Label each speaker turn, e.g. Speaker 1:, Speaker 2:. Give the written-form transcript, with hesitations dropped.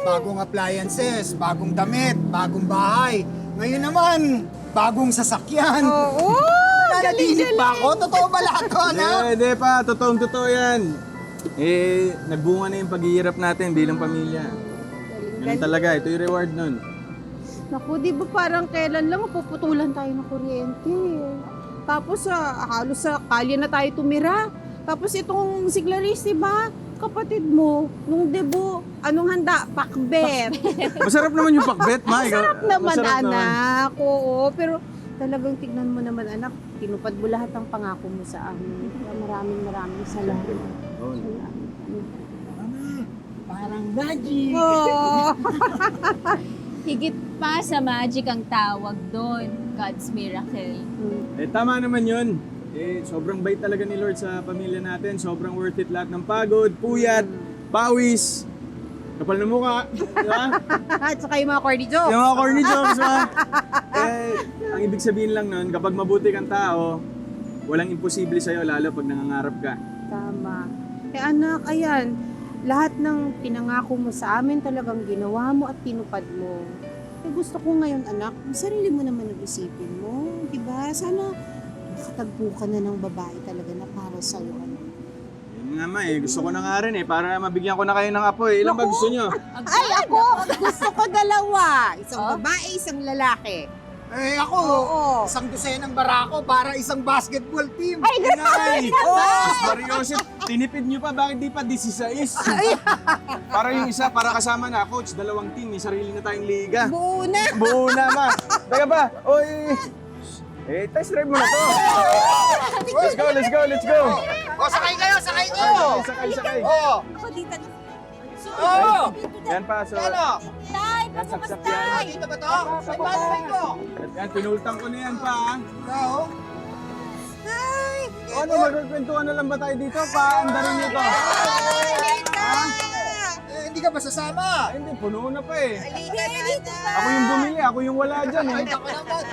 Speaker 1: bagong appliances, bagong damit, bagong bahay. Ngayon naman, bagong sasakyan.
Speaker 2: Oo!
Speaker 1: Nanaginip ba ako? Totoo ba lahat to, anak?
Speaker 3: Hindi pa, totoo yan. Nagbunga na yung paghihirap natin bilang pamilya. Ganun talaga, ito yung reward nun.
Speaker 2: Naku, di ba parang kailan lang mapuputulan tayo ng kuryente? Tapos halos sa kalye na tayo tumira. Tapos itong si Clarice, di ba? Kapatid mo, nung debo, anong handa? Pakbet.
Speaker 3: Masarap naman yung pakbet, Ma.
Speaker 2: Masarap naman,
Speaker 3: Masarap
Speaker 2: anak. Oo, pero talagang tignan mo naman, anak. Tinupad mo lahat ng pangako mo sa amin. Kaya maraming salamat.
Speaker 3: Oo.
Speaker 1: Parang magic.
Speaker 2: Oo.
Speaker 4: Higit pa sa magic ang tawag doon, God's miracle.
Speaker 3: Tama naman yun. Sobrang bait talaga ni Lord sa pamilya natin. Sobrang worth it lahat ng pagod, puyat, pawis, kapal na mukha. Diba?
Speaker 2: At saka yung mga corny jokes.
Speaker 3: Yung mga corny jokes, ma. Ang ibig sabihin lang nun, kapag mabuti kang tao, walang imposible sa'yo, lalo pag nangangarap ka.
Speaker 2: Tama. Anak, ayan, lahat ng pinangako mo sa amin talagang ginawa mo at tinupad mo. Gusto ko ngayon, anak, yung sarili mo naman ang isipin mo. Diba? Sana makatagpo ka na ng babae talaga na para sa'yo. Ano?
Speaker 3: Yun nga, ma, gusto ko na nga rin para mabigyan ko na kayo ng apo. Ilan ba gusto nyo?
Speaker 2: Ay, ako! Gusto ko dalawa. Isang babae, isang lalaki.
Speaker 1: Ako,
Speaker 2: Oo.
Speaker 1: isang dosenang barako para isang basketball team.
Speaker 2: Ay, grabe
Speaker 3: Mas Mariosip, tinipid nyo pa, bakit di pa 16? Para yung isa, para kasama na, coach, dalawang team, may sarili na tayong liga.
Speaker 2: Buo na.
Speaker 3: Buo na, ma. Teka ba? Oy! Test drive mo na to. Let's go.
Speaker 1: Sakay kayo, sakay ko!
Speaker 3: Sakay.
Speaker 2: Ako dito.
Speaker 3: Yan pa, so.
Speaker 4: Tay,
Speaker 3: Yan, saksak yan.
Speaker 1: Dito ba to? May basketball ko.
Speaker 3: Yan, pinultang ko na yan pa.
Speaker 1: Ikaw?
Speaker 3: Ano, magkwentuhan na lang ba tayo dito? Paandarin nyo to.
Speaker 1: Hindi ka ba sasama?
Speaker 3: Hindi, puno na pa eh.
Speaker 2: Halika dito.
Speaker 3: Ako yung bumili, ako yung wala dyan eh.
Speaker 1: Ay, ako naman.